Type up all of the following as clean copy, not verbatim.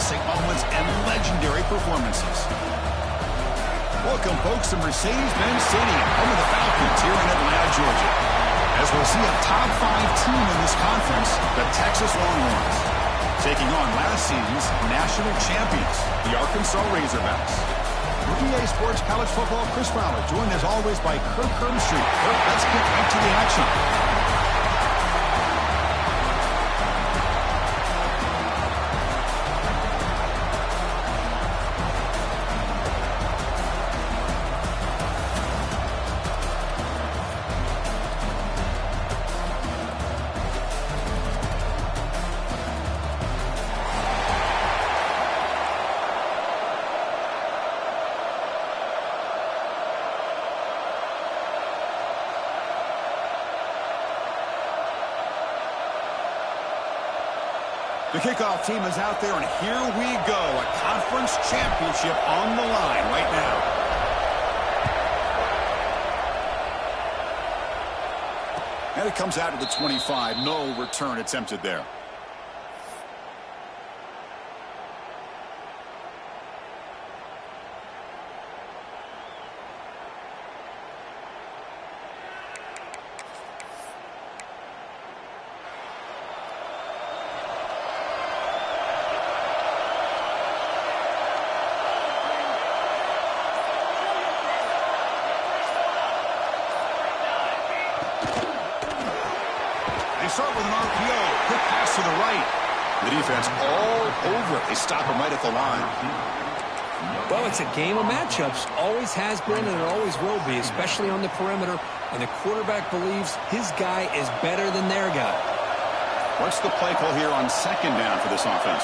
classic moments and legendary performances. Welcome, folks, to Mercedes-Benz Stadium, home of the Falcons here in Atlanta, Georgia. As we'll see a top 5 team in this conference, the Texas Longhorns, taking on last season's national champions, the Arkansas Razorbacks. For PA Sports College Football, Chris Fowler, joined as always by Kirk Herbstreit. Kirk, let's get right to the action. The kickoff team is out there, and here we go. A conference championship on the line right now. And it comes out to the 25. No return attempted there. They start with an RPO. Quick pass to the right. The defense all over it. They stop him right at the line. Well, it's a game of matchups. Always has been, and it always will be, especially on the perimeter. And the quarterback believes his guy is better than their guy. What's the play call here on second down for this offense?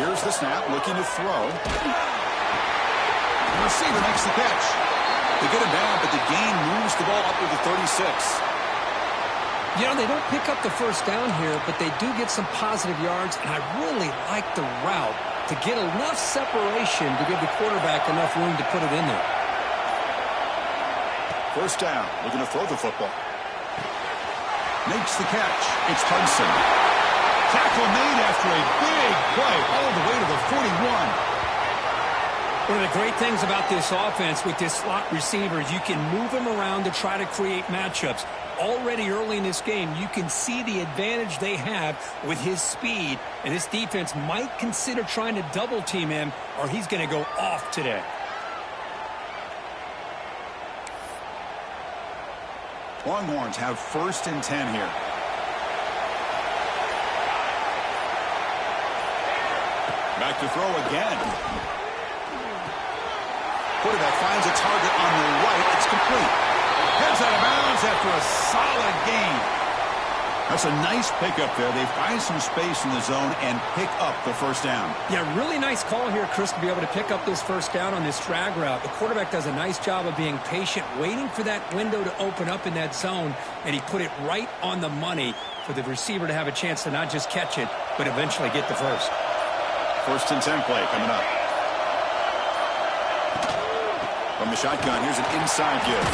Here's the snap, looking to throw. The receiver makes the catch. They get him down, but the gain moves the ball up to the 36. You know, they don't pick up the first down here, but they do get some positive yards, and I really like the route to get enough separation to give the quarterback enough room to put it in there. First down, looking to throw the football. Makes the catch. It's Hudson. Tackle made after a big play all the way to the 41. One of the great things about this offense with this slot receivers, you can move them around to try to create matchups. Already early in this game, you can see the advantage they have with his speed, and this defense might consider trying to double-team him, or he's going to go off today. Longhorns have 1st and 10 here. Back to throw again. Quarterback finds a target on the right. It's complete. Heads out of bounds after a solid gain. That's a nice pickup there. They find some space in the zone and pick up the first down. Yeah, really nice call here, Chris, to be able to pick up this first down on this drag route. The quarterback does a nice job of being patient, waiting for that window to open up in that zone, and he put it right on the money for the receiver to have a chance to not just catch it, but eventually get the first. 1st and 10 play coming up. From the shotgun, here's an inside give.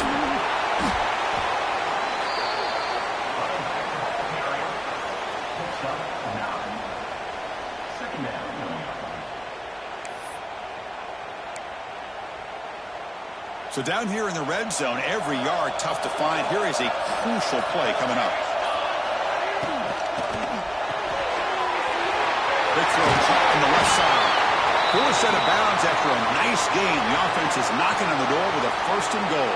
So down here in the red zone, every yard tough to find. Here is a crucial play coming up. Big throw on the left side. Forced out of bounds after a nice gain. The offense is knocking on the door with a 1st and goal.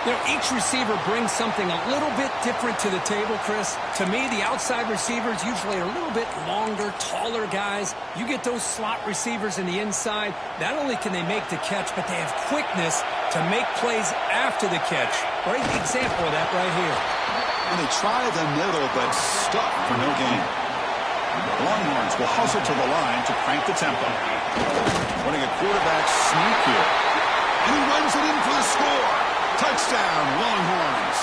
You know, each receiver brings something a little bit different to the table, Chris. To me, the outside receivers usually are a little bit longer, taller guys. You get those slot receivers in the inside, not only can they make the catch, but they have quickness to make plays after the catch. Great example of that right here. And they try the middle, but stuck for no gain. Longhorns will hustle to the line to crank the tempo. Running a quarterback sneak here. And he runs it in for the score. Touchdown, Longhorns.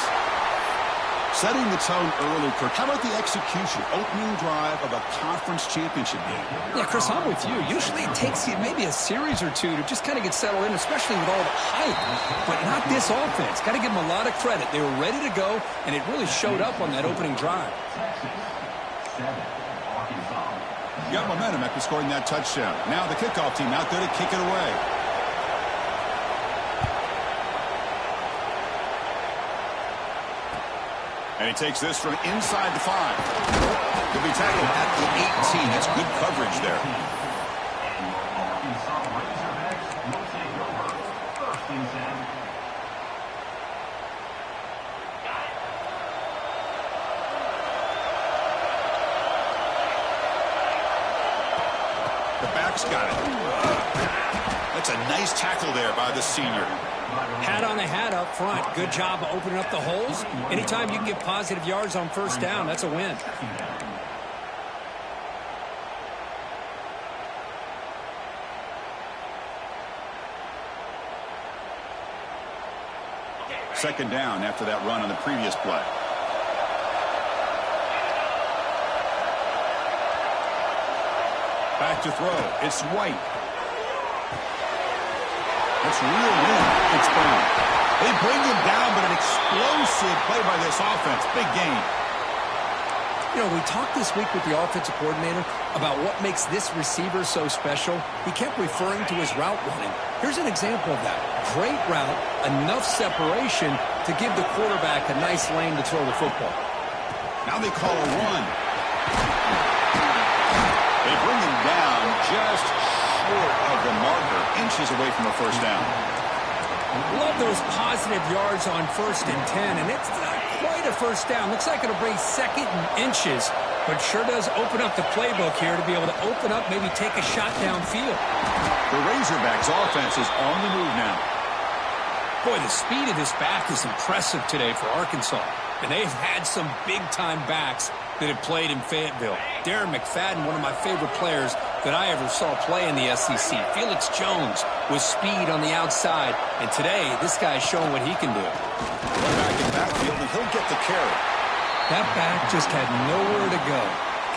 Setting the tone early, Kirk. How about the execution? Opening drive of a conference championship game. Yeah, Chris, I'm with you. Usually it takes you maybe a series or two to just kind of get settled in, especially with all the hype. But not this offense. Got to give them a lot of credit. They were ready to go, and it really showed up on that opening drive. Got momentum after scoring that touchdown. Now the kickoff team out there to kick it away. And he takes this from inside the 5. He'll be tackled at the 18. That's good coverage there. The back's got it. That's a nice tackle there by the senior. Hat on the hat up front. Good job of opening up the holes. Anytime you can get positive yards on first down, that's a win. Second down after that run on the previous play. Back to throw. It's White. That's real wind. It's Brown. They bring him down, but an explosive play by this offense. Big gain. You know, we talked this week with the offensive coordinator about what makes this receiver so special. He kept referring to his route running. Here's an example of that. Great route, enough separation to give the quarterback a nice lane to throw the football. Now they call a run. They bring him down just short of the marker, inches away from a first down. Love those positive yards on 1st and 10, and it's not quite a first down. Looks like it'll bring 2nd and inches, but sure does open up the playbook here to be able to open up, maybe take a shot downfield. The Razorbacks offense is on the move now. Boy, the speed of this back is impressive today for Arkansas, and they've had some big-time backs that have played in Fayetteville. Darren McFadden, one of my favorite players that I ever saw play in the SEC. Felix Jones with speed on the outside. And today, this guy's showing what he can do. Back in backfield, and he'll get the carry. That back just had nowhere to go.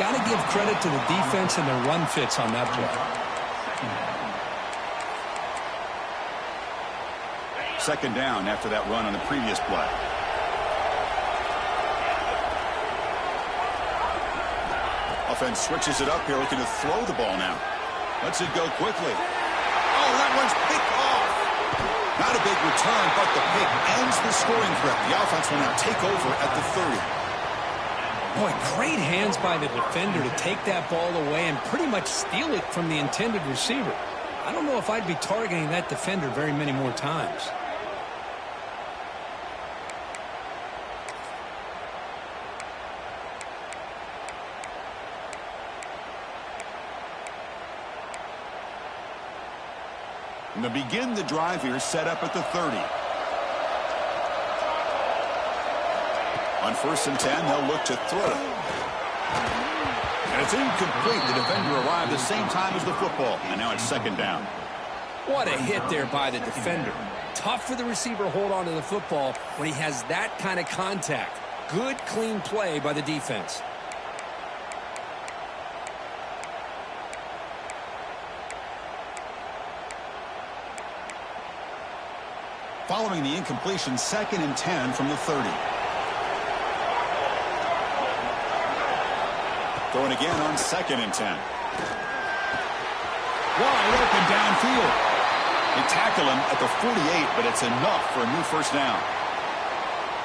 Got to give credit to the defense and their run fits on that play. Second down after that run on the previous play. Offense switches it up here, looking to throw the ball now. Lets it go quickly. Oh, that one's picked off. Not a big return, but the pick ends the scoring threat. The offense will now take over at the 30. Boy, great hands by the defender to take that ball away and pretty much steal it from the intended receiver. I don't know if I'd be targeting that defender very many more times. And to begin the drive here, set up at the 30. On 1st and 10, they'll look to throw. And it's incomplete. The defender arrived the same time as the football. And now it's 2nd down. What a hit there by the defender. Tough for the receiver to hold on to the football when he has that kind of contact. Good, clean play by the defense. Following the incompletion, 2nd and 10 from the 30. Going again on 2nd and 10. Wide open downfield. They tackle him at the 48, but it's enough for a new first down.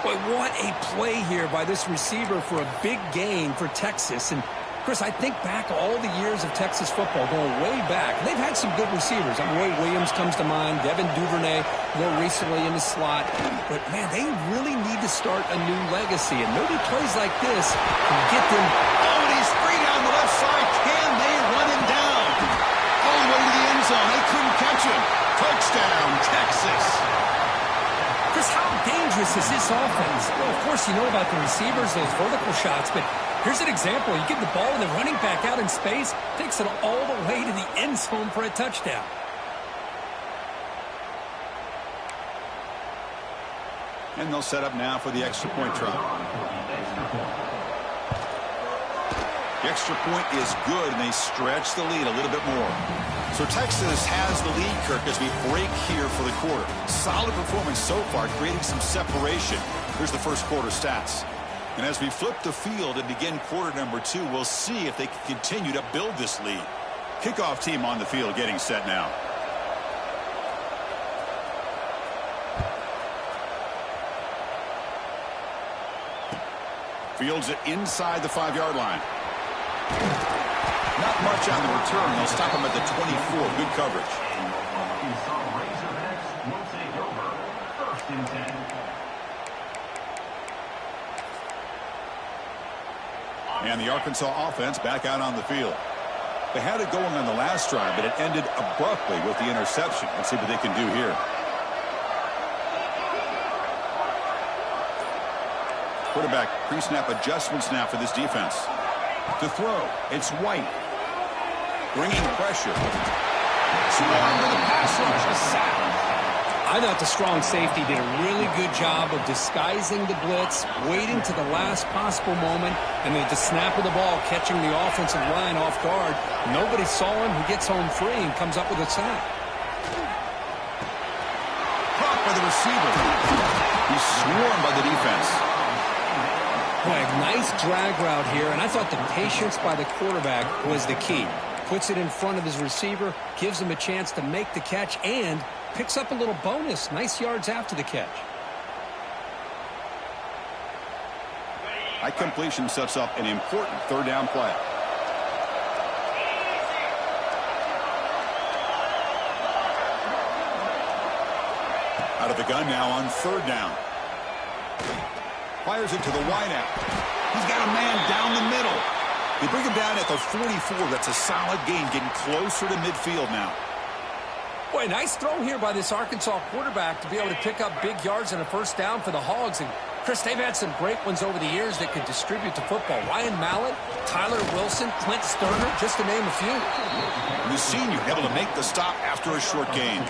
Boy, what a play here by this receiver for a big gain for Texas. And Chris, I think back all the years of Texas football, going way back. They've had some good receivers. Roy Williams comes to mind, Devin Duvernay more recently in the slot. But, man, they really need to start a new legacy. And maybe plays like this can get them. Oh, and he's free down the left side. Can they run him down? All the way to the end zone. They couldn't catch him. Touchdown, Texas. Chris, how dangerous is this offense? Well, of course, you know about the receivers, those vertical shots, but here's an example. You give the ball and the running back out in space, takes it all the way to the end zone for a touchdown. And they'll set up now for the extra point try. The extra point is good, and they stretch the lead a little bit more. So Texas has the lead, Kirk, as we break here for the quarter. Solid performance so far, creating some separation. Here's the first quarter stats. And as we flip the field and begin quarter number 2, we'll see if they can continue to build this lead. Kickoff team on the field getting set now. Fields it inside the 5-yard line. Not much on the return. They'll stop him at the 24. Good coverage. And the Arkansas offense back out on the field. They had it going on the last drive, but it ended abruptly with the interception. Let's see what they can do here. Quarterback pre-snap adjustments now for this defense. To throw, it's White. Bringing pressure. Swarm with a pass rush, a sack. I thought the strong safety did a really good job of disguising the blitz, waiting to the last possible moment, and at the snap of the ball, catching the offensive line off guard. Nobody saw him. He gets home free and comes up with a sack. Caught by the receiver. He's swarmed by the defense. Boy, a nice drag route here, and I thought the patience by the quarterback was the key. Puts it in front of his receiver, gives him a chance to make the catch, and picks up a little bonus. Nice yards after the catch. High completion sets up an important third down play. Out of the gun now on third down. Fires it to the wideout. He's got a man down the middle. They bring him down at the 44. That's a solid gain, getting closer to midfield now. Boy, nice throw here by this Arkansas quarterback to be able to pick up big yards and a first down for the Hogs. And, Chris, they've had some great ones over the years that could distribute the football. Ryan Mallett, Tyler Wilson, Clint Sterner, just to name a few. The senior able to make the stop after a short gain.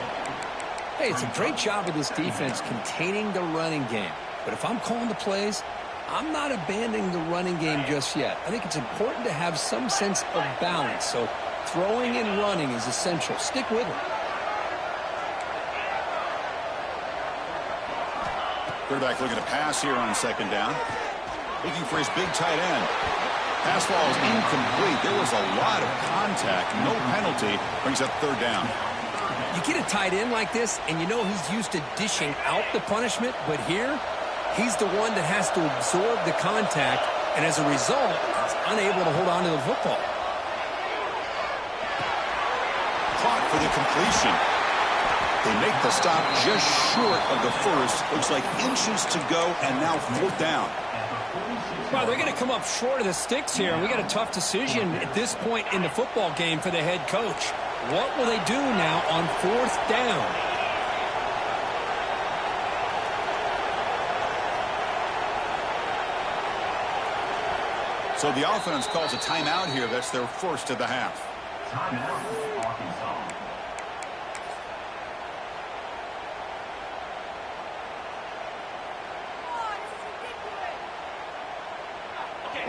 Hey, it's a great job of this defense containing the running game. But if I'm calling the plays, I'm not abandoning the running game just yet. I think it's important to have some sense of balance. So throwing and running is essential. Stick with it. Quarterback looking to pass here on second down. Looking for his big tight end. Pass ball is incomplete. There was a lot of contact. No penalty. Brings up third down. You get a tight end like this, and you know he's used to dishing out the punishment. But here, he's the one that has to absorb the contact, and as a result, is unable to hold on to the football. Caught for the completion. They make the stop just short of the first. Looks like inches to go, and now fourth down. Well, they're going to come up short of the sticks here, and we got a tough decision at this point in the football game for the head coach. What will they do now on fourth down? So the offense calls a timeout here. That's their first of the half. Timeout, Arkansas.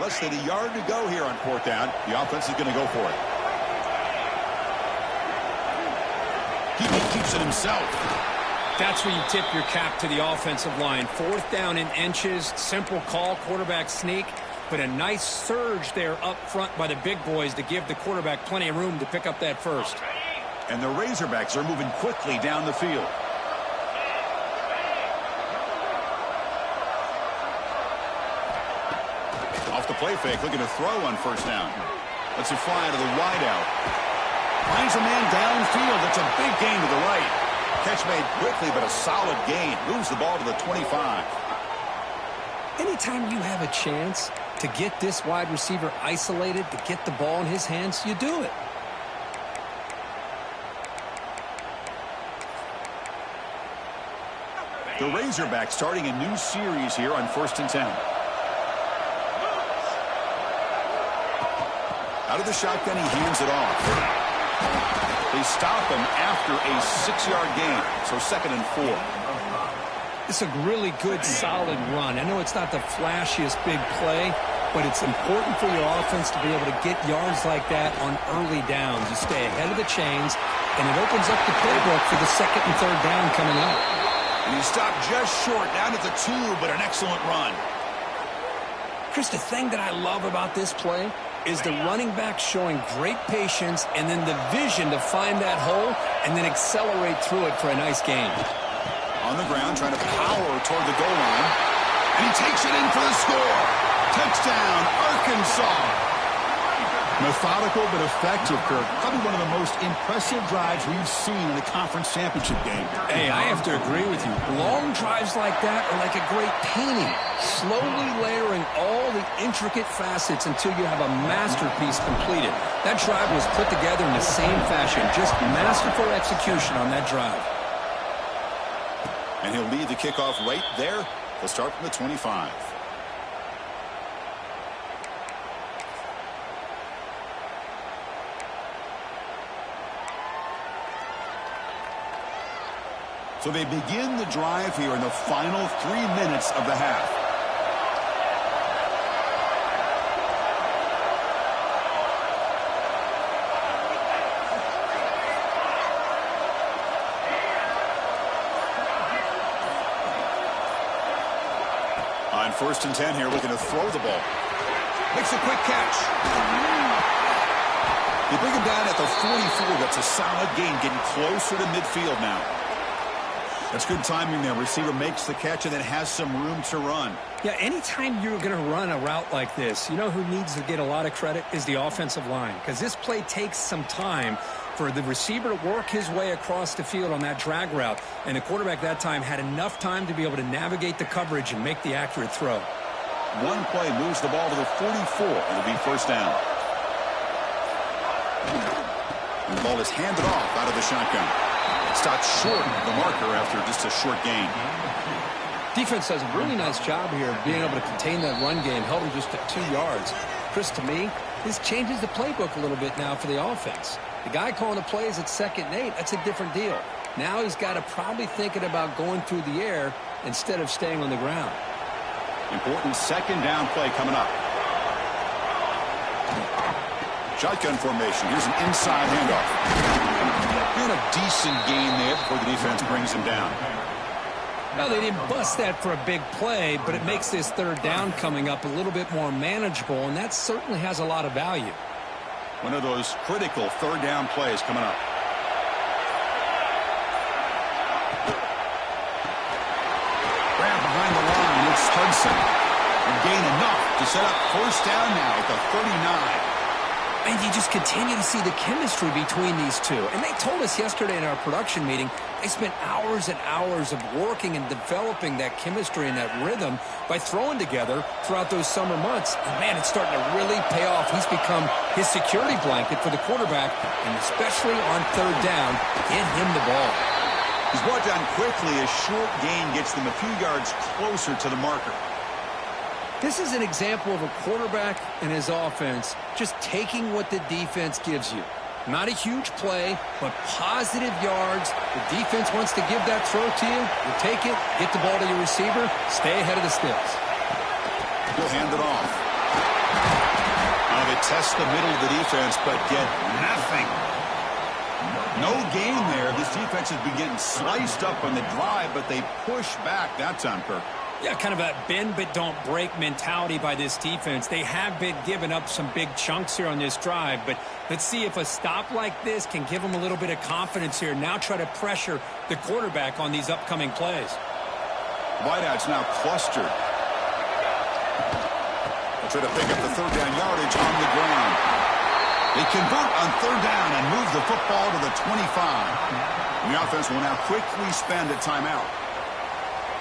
Less than a yard to go here on fourth down. The offense is going to go for it. He keeps it himself. That's where you tip your cap to the offensive line. Fourth down in inches, simple call, quarterback sneak, but a nice surge there up front by the big boys to give the quarterback plenty of room to pick up that first. And the Razorbacks are moving quickly down the field. Off the play fake, looking to throw on first down. Lets it fly to the wideout. Finds a man downfield. That's a big gain to the right. Catch made quickly, but a solid gain. Moves the ball to the 25. Anytime you have a chance to get this wide receiver isolated, to get the ball in his hands, you do it. The Razorbacks starting a new series here on 1st and 10. Out of the shotgun, he hands it off. They stop him after a 6-yard gain, so 2nd and 4. It's a really good, solid run. I know it's not the flashiest big play, but it's important for your offense to be able to get yards like that on early downs. You stay ahead of the chains, and it opens up the playbook for the 2nd and 3rd down coming up. And he stopped just short, down at the 2, but an excellent run. Chris, the thing that I love about this play is the running back showing great patience and then the vision to find that hole and then accelerate through it for a nice gain. On the ground, trying to power toward the goal line. And he takes it in for the score. Touchdown, Arkansas. Methodical but effective, Kirk. Probably one of the most impressive drives we've seen in a conference championship game. Hey, I have to agree with you. Long drives like that are like a great painting. Slowly layering all the intricate facets until you have a masterpiece completed. That drive was put together in the same fashion. Just masterful execution on that drive. And he'll lead the kickoff right there. He'll start from the 25. So they begin the drive here in the final 3 minutes of the half. On 1st and 10 here, looking to throw the ball. Makes a quick catch. They bring him down at the 44. That's a solid gain, getting closer to midfield now. That's good timing there. Receiver makes the catch and then has some room to run. Yeah, anytime you're going to run a route like this, you know who needs to get a lot of credit is the offensive line. Because this play takes some time for the receiver to work his way across the field on that drag route. And the quarterback that time had enough time to be able to navigate the coverage and make the accurate throw. One play moves the ball to the 44. It'll be first down. And the ball is handed off out of the shotgun. Stopped short of the marker after just a short gain. Defense does a really nice job here of being able to contain that run game, held him just at 2 yards. Chris, to me, this changes the playbook a little bit now for the offense. The guy calling the plays at 2nd and 8, that's a different deal. Now he's got to probably thinking about going through the air instead of staying on the ground. Important 2nd down play coming up. Shotgun formation. Here's an inside handoff. And a decent gain there before the defense brings him down. Well, they didn't bust that for a big play, but it makes this 3rd down coming up a little bit more manageable, and that certainly has a lot of value. One of those critical 3rd down plays coming up. Grab behind the line. It's Hudson. And gain enough to set up 1st down now at the 39. And you just continue to see the chemistry between these two. And they told us yesterday in our production meeting, they spent hours and hours of working and developing that chemistry and that rhythm by throwing together throughout those summer months. And, man, it's starting to really pay off. He's become his security blanket for the quarterback, and especially on 3rd down, get him the ball. He's brought down quickly. A short gain gets them a few yards closer to the marker. This is an example of a quarterback and his offense just taking what the defense gives you. Not a huge play, but positive yards. The defense wants to give that throw to you. You take it, get the ball to your receiver, stay ahead of the sticks. He'll hand it off. Now they test the middle of the defense, but get nothing. No gain there. This defense has been getting sliced up on the drive, but they push back that time, Kirk. Yeah, kind of a bend but don't break mentality by this defense. They have been giving up some big chunks here on this drive, but let's see if a stop like this can give them a little bit of confidence here. Now try to pressure the quarterback on these upcoming plays. Wideout's now clustered. They'll try to pick up the 3rd down yardage on the ground. They convert on 3rd down and move the football to the 25. The offense will now quickly spend a timeout.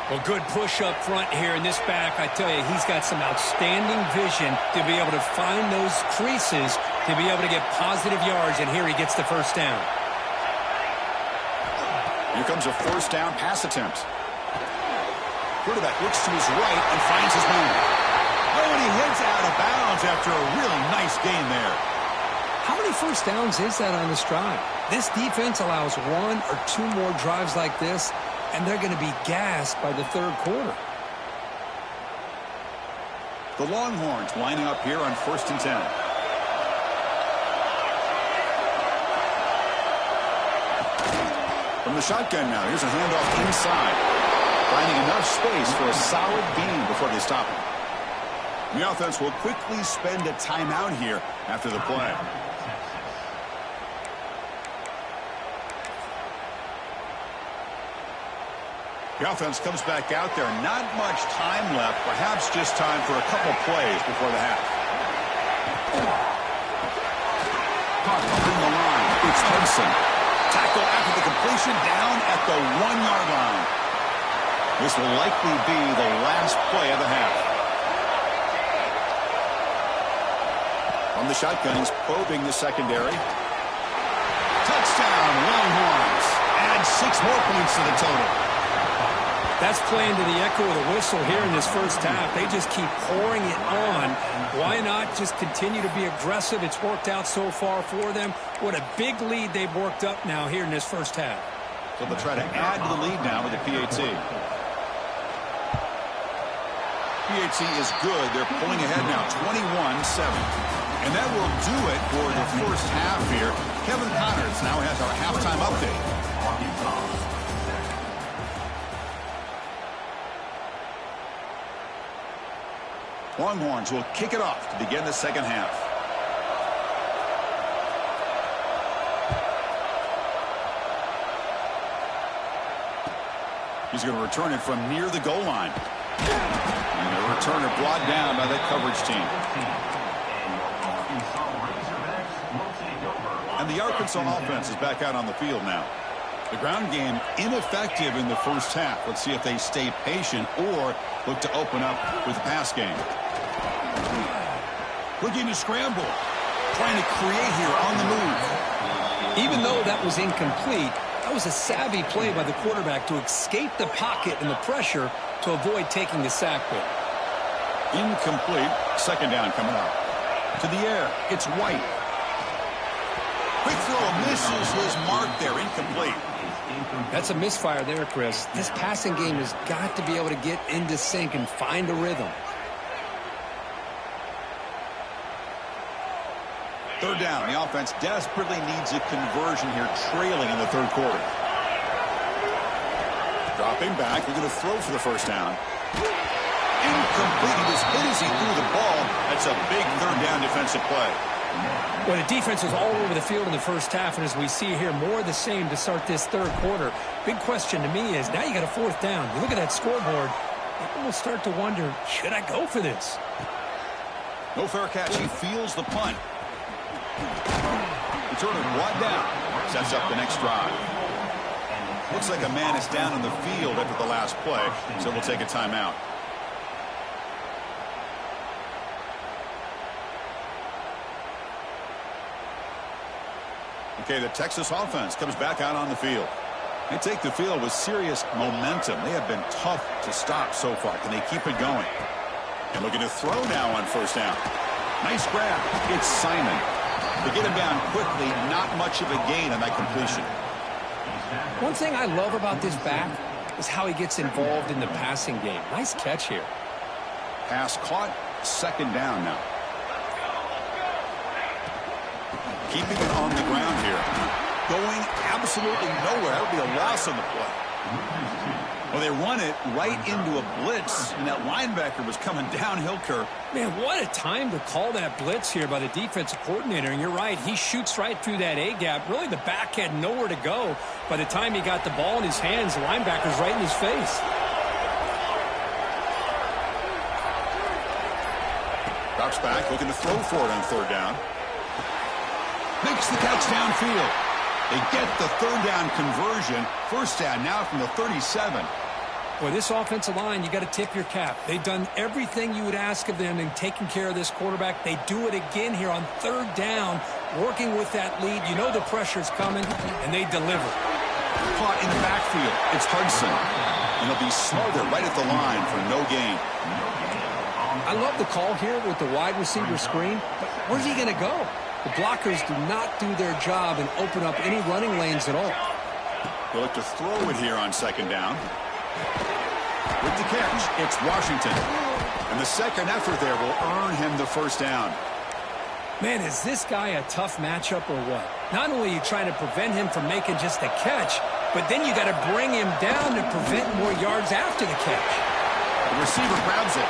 Well, good push up front here in this back. I tell you, he's got some outstanding vision to be able to find those creases, to be able to get positive yards, and here he gets the 1st down. Here comes a 1st down pass attempt. Quarterback looks to his right and finds his man. Oh, and he heads out of bounds after a really nice gain there. How many 1st downs is that on this drive? This defense allows 1 or 2 more drives like this, and they're going to be gassed by the 3rd quarter. The Longhorns lining up here on 1st and 10. From the shotgun now, here's a handoff inside. Finding enough space for a solid gain before they stop him. The offense will quickly spend a timeout here after the play. The offense comes back out there. Not much time left. Perhaps just time for a couple plays before the half. Caught behind the line. It's Hudson. Tackle after the completion down at the 1-yard line. This will likely be the last play of the half. On the shotgun, he's probing the secondary. Touchdown, Longhorns. Add 6 more points to the total. That's playing to the echo of the whistle here in this first half. They just keep pouring it on. Why not just continue to be aggressive? It's worked out so far for them. What a big lead they've worked up now here in this first half. So they'll try to add to the lead now with the PAT. PAT is good. They're pulling ahead now, 21-7. And that will do it for the first half here. Kevin Connors now has our halftime update. Longhorns will kick it off to begin the second half. He's going to return it from near the goal line. And the returner brought down by that coverage team. And the Arkansas offense is back out on the field now. The ground game ineffective in the first half. Let's see if they stay patient or look to open up with the pass game. Looking to scramble. Trying to create here on the move. Even though that was incomplete, that was a savvy play by the quarterback to escape the pocket and the pressure to avoid taking the sack there. Incomplete. Second down coming up. To the air. It's White. Quick throw misses his mark there. Incomplete. That's a misfire there, Chris. This passing game has got to be able to get into sync and find a rhythm. Third down. The offense desperately needs a conversion here, trailing in the third quarter. Dropping back. They're going to throw for the first down. Incomplete. He was hit as he threw the ball. That's a big third down defensive play. Well, the defense was all over the field in the first half, and as we see here, more of the same to start this third quarter. Big question to me is, now you got a fourth down. You look at that scoreboard, you will start to wonder, should I go for this? No fair catch. He feels the punt. Returner brought down. Sets up the next drive. Looks like a man is down in the field after the last play, so we'll take a timeout. Okay, the Texas offense comes back out on the field. They take the field with serious momentum. They have been tough to stop so far. Can they keep it going? And looking to throw now on first down. Nice grab. It's Simon. They get him down quickly. Not much of a gain on that completion. One thing I love about this back is how he gets involved in the passing game. Nice catch here. Pass caught. Second down now. Keeping it on the ground here. Going absolutely nowhere. That would be a loss on the play. Well, they run it right into a blitz, and that linebacker was coming downhill, Kirk. Man, what a time to call that blitz here by the defensive coordinator. And you're right, he shoots right through that A-gap. Really, the back had nowhere to go. By the time he got the ball in his hands, the linebacker's right in his face. Drops back, looking to throw for it on third down. Makes the catch downfield. They get the third down conversion. First down now from the 37. Boy, this offensive line, you got to tip your cap. They've done everything you would ask of them in taking care of this quarterback. They do it again here on third down, working with that lead. You know the pressure's coming, and they deliver. Caught in the backfield. It's Hudson. And he'll be smothered right at the line for no gain. I love the call here with the wide receiver screen, but where's he going to go? The blockers do not do their job and open up any running lanes at all. They'll look to throw it here on second down. With the catch, it's Washington. And the second effort there will earn him the first down. Man, is this guy a tough matchup or what? Not only are you trying to prevent him from making just a catch, but then you got to bring him down to prevent more yards after the catch. The receiver grabs it.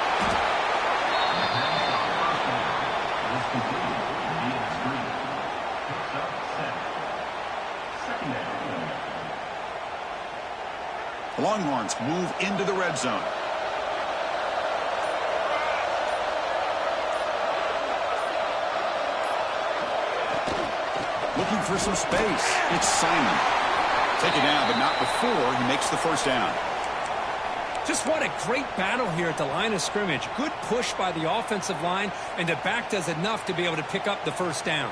The Longhorns move into the red zone. Looking for some space. It's Simon. Taken down, but not before he makes the first down. Just what a great battle here at the line of scrimmage. Good push by the offensive line, and the back does enough to be able to pick up the first down.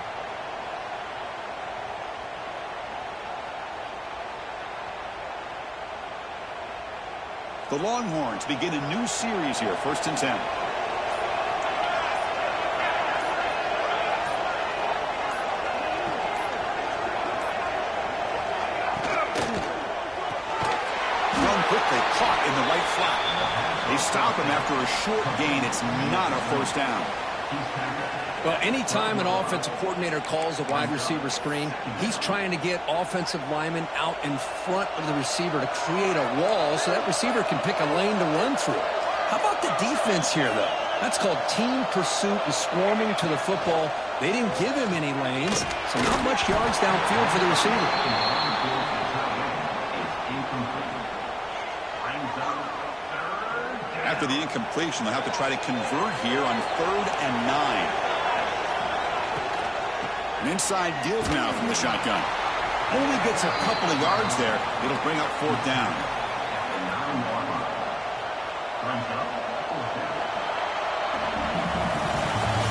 The Longhorns begin a new series here, 1st and 10. Run quickly, caught in the right flat. They stop him after a short gain. It's not a first down. Well, anytime an offensive coordinator calls a wide receiver screen, he's trying to get offensive linemen out in front of the receiver to create a wall so that receiver can pick a lane to run through. How about the defense here, though? That's called team pursuit and swarming to the football. They didn't give him any lanes, so not much yards downfield for the receiver. After the incompletion, they'll have to try to convert here on 3rd and 9. An inside give now from the shotgun. Only gets a couple of yards there. It'll bring up 4th down.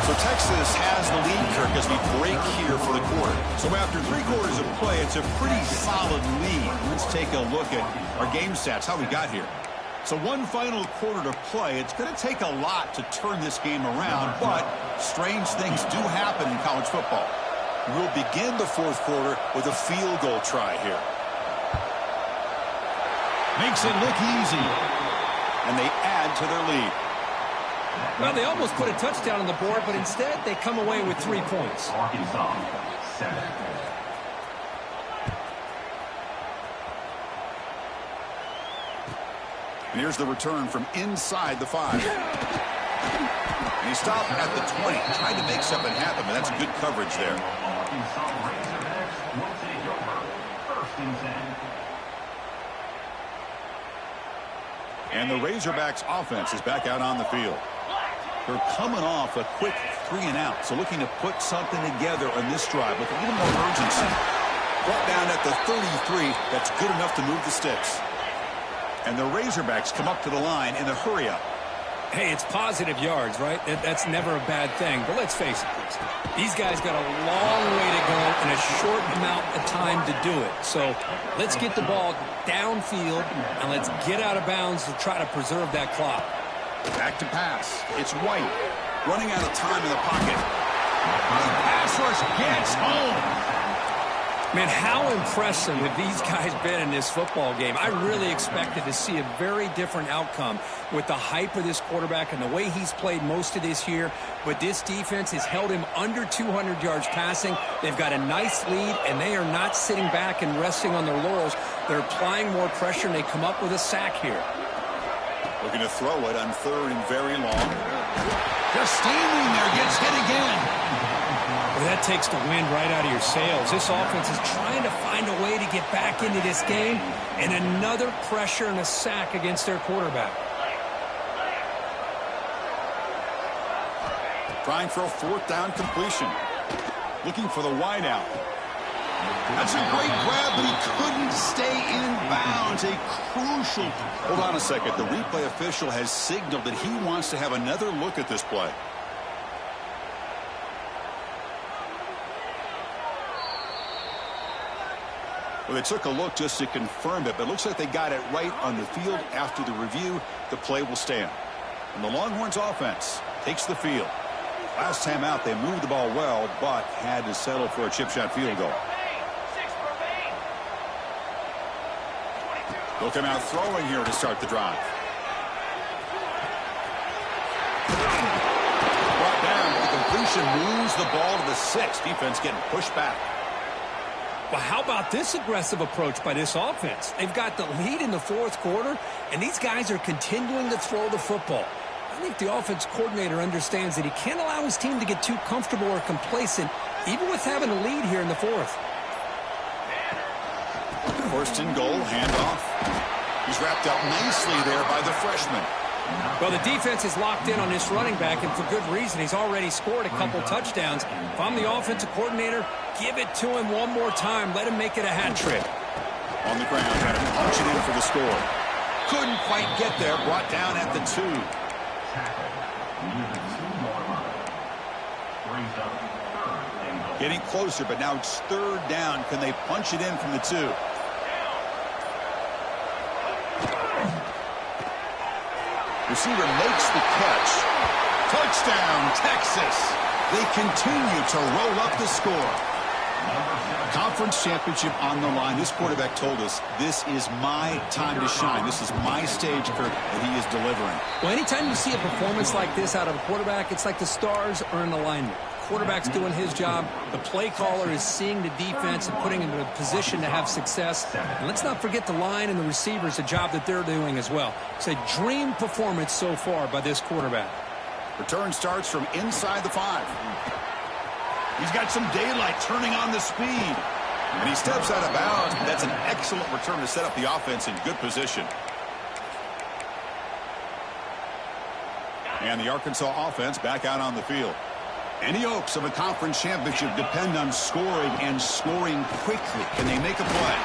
So Texas has the lead, Kirk, as we break here for the quarter. So after 3 quarters of play, it's a pretty solid lead. Let's take a look at our game stats, how we got here. So 1 final quarter to play. It's going to take a lot to turn this game around, but strange things do happen in college football. We'll begin the 4th quarter with a field goal try here. Makes it look easy. And they add to their lead. Well, they almost put a touchdown on the board, but instead they come away with 3 points. Arkansas, 7. And here's the return from inside the 5. And he stopped at the 20, trying to make something happen, but that's good coverage there. Arkansas Razorbacks will take over 1st and 10. And the Razorbacks offense is back out on the field. They're coming off a quick 3 and out, so looking to put something together on this drive with a little more urgency. Brought down at the 33, that's good enough to move the sticks. And the Razorbacks come up to the line in the hurry-up. Hey, it's positive yards, right? That's never a bad thing. But let's face it, these guys got a long way to go in a short amount of time to do it. So let's get the ball downfield, and let's get out of bounds to try to preserve that clock. Back to pass. It's White. Running out of time in the pocket. The pass rush gets home. Man, how impressive have these guys been in this football game? I really expected to see a very different outcome with the hype of this quarterback and the way he's played most of this year. But this defense has held him under 200 yards passing. They've got a nice lead, and they are not sitting back and resting on their laurels. They're applying more pressure, and they come up with a sack here. Looking to throw it on 3rd and very long. Just standing there, gets hit again. Well, that takes the wind right out of your sails. This offense is trying to find a way to get back into this game, and another pressure and a sack against their quarterback. Trying for a 4th down completion. Looking for the wideout. That's a great grab, but he couldn't stay in bounds. A crucial... Hold on a second. The replay official has signaled that he wants to have another look at this play. Well, they took a look just to confirm it, but it looks like they got it right on the field. After the review, the play will stand. And the Longhorns offense takes the field. Last time out, they moved the ball well, but had to settle for a chip shot field goal. They'll come out throwing here to start the drive. Brought down, but the completion moves the ball to the 6. Defense getting pushed back. Well, how about this aggressive approach by this offense? They've got the lead in the 4th quarter, and these guys are continuing to throw the football. I think the offense coordinator understands that he can't allow his team to get too comfortable or complacent, even with having a lead here in the 4th. First and goal, handoff. He's wrapped up nicely there by the freshman. Well, the defense is locked in on this running back, and for good reason. He's already scored a couple touchdowns. If I'm the offensive coordinator, give it to him one more time. Let him make it a hat trick. On the ground, trying to punch it in for the score. Couldn't quite get there, brought down at the 2. Getting closer, but now it's third down. Can they punch it in from the 2? Receiver makes the catch. Touchdown, Texas. They continue to roll up the score. Conference championship on the line. This quarterback told us, this is my time to shine. This is my stage, Kirk, that he is delivering. Well, anytime you see a performance like this out of a quarterback, it's like the stars are in alignment. Quarterback's doing his job. The play caller is seeing the defense and putting him in a position to have success. And let's not forget the line and the receivers, the job that they're doing as well. It's a dream performance so far by this quarterback. Return starts from inside the 5. He's got some daylight turning on the speed. And he steps out of bounds, but that's an excellent return to set up the offense in good position. And the Arkansas offense back out on the field. Any hopes of a conference championship depend on scoring and scoring quickly. Can they make a play?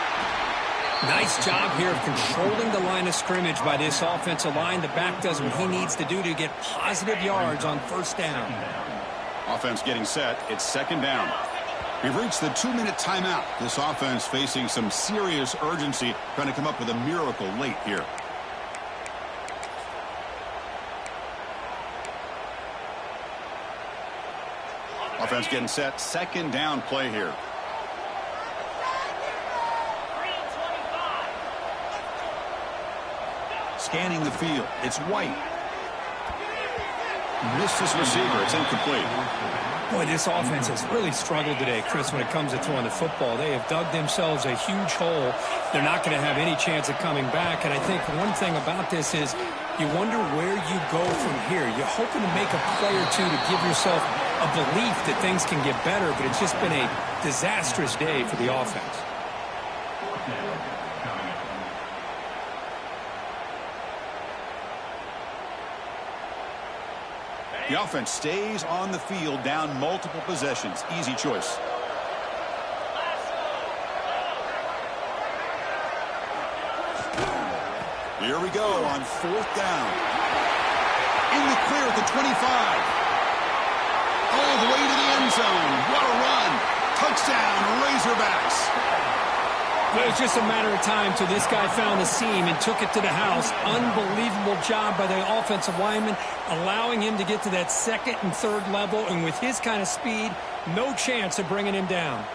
Nice job here of controlling the line of scrimmage by this offensive line. The back does what he needs to do to get positive yards on first down. Offense getting set. It's second down. We've reached the 2-minute timeout. This offense facing some serious urgency, trying to come up with a miracle late here. Offense getting set. Second down play here. Scanning the field. It's White. Missed his receiver. It's incomplete. Boy, this offense has really struggled today, Chris, when it comes to throwing the football. They have dug themselves a huge hole. They're not going to have any chance of coming back. And I think one thing about this is you wonder where you go from here. You're hoping to make a play or two to give yourself a belief that things can get better, but it's just been a disastrous day for the offense. The offense stays on the field, down multiple possessions. Easy choice. Here we go on fourth down. In the clear at the 25. All the way to the end zone. What a run. Touchdown, Razorbacks. Well, it was just a matter of time till this guy found the seam and took it to the house. Unbelievable job by the offensive lineman, allowing him to get to that second and third level. And with his kind of speed, no chance of bringing him down.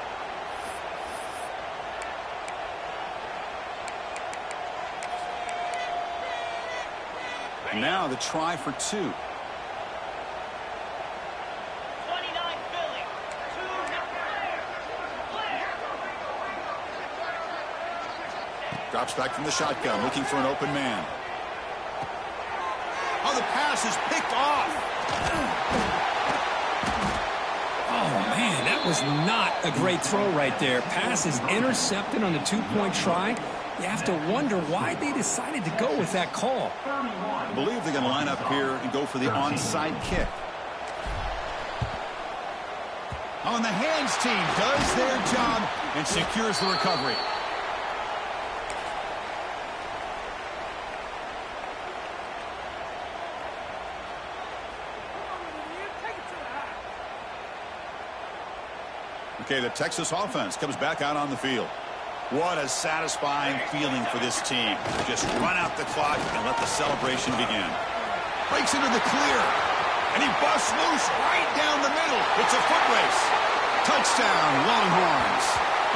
Now the try for 2. Drops back from the shotgun, looking for an open man. Oh, the pass is picked off. Oh, man, that was not a great throw right there. Pass is intercepted on the 2-point try. You have to wonder why they decided to go with that call. I believe they're going to line up here and go for the onside kick. On the hands team does their job and secures the recovery. Okay, the Texas offense comes back out on the field. What a satisfying feeling for this team. Just run out the clock and let the celebration begin. Breaks into the clear. And he busts loose right down the middle. It's a foot race. Touchdown, Longhorns.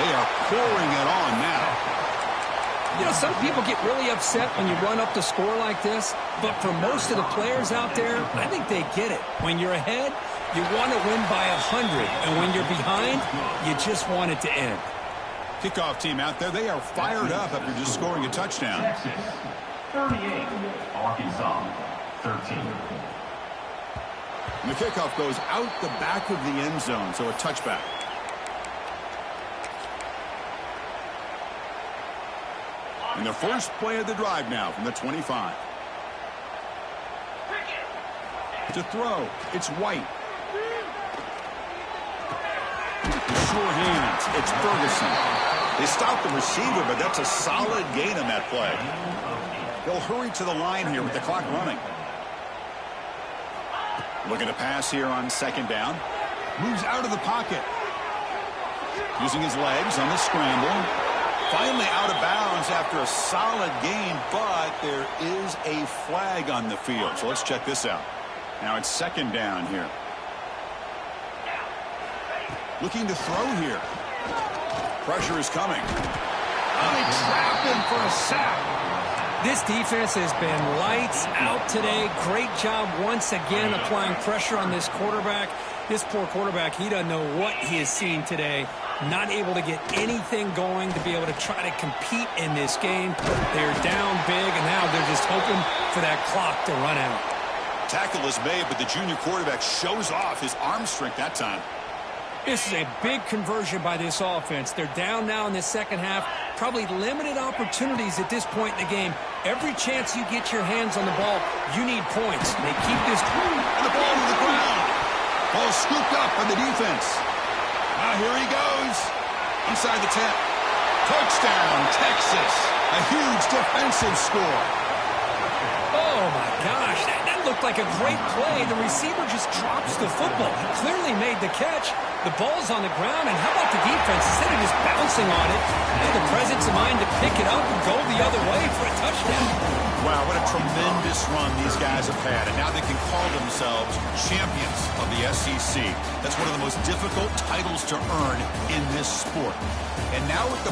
They are pouring it on now. You know, some people get really upset when you run up the score like this, but for most of the players out there, I think they get it. When you're ahead, you want to win by 100, and when you're behind, you just want it to end. Kickoff team out there, they are fired up after just scoring a touchdown. Texas, 38. Arkansas, 13. And the kickoff goes out the back of the end zone, so a touchback. And the first play of the drive now from the 25. To throw, it's White. The sure hands, it's Ferguson. They stopped the receiver, but that's a solid gain on that play. They'll hurry to the line here with the clock running. Looking to pass here on second down. Moves out of the pocket. Using his legs on the scramble. Finally out of bounds after a solid gain, but there is a flag on the field. So let's check this out. Now it's second down here. Looking to throw here. Pressure is coming. They trap him for a sack. This defense has been lights out today. Great job once again applying pressure on this quarterback. This poor quarterback, he doesn't know what he has seen today. Not able to get anything going to be able to try to compete in this game. They're down big, and now they're just hoping for that clock to run out. Tackle is made, but the junior quarterback shows off his arm strength that time. This is a big conversion by this offense. They're down now in the second half. Probably limited opportunities at this point in the game. Every chance you get your hands on the ball, you need points. They keep this. And the ball to the ground. Ball scooped up by the defense. Now here he goes. Inside the 10. Touchdown, Texas. A huge defensive score. Oh, my gosh. That looked like a great play. The receiver just drops the football. He clearly made the catch. The ball's on the ground, and how about the defense? Instead of just bouncing on it, they had the presence of mind to pick it up and go the other way for a touchdown. Wow, what a tremendous run these guys have had, and now they can call themselves champions of the SEC. That's one of the most difficult titles to earn in this sport. And now with the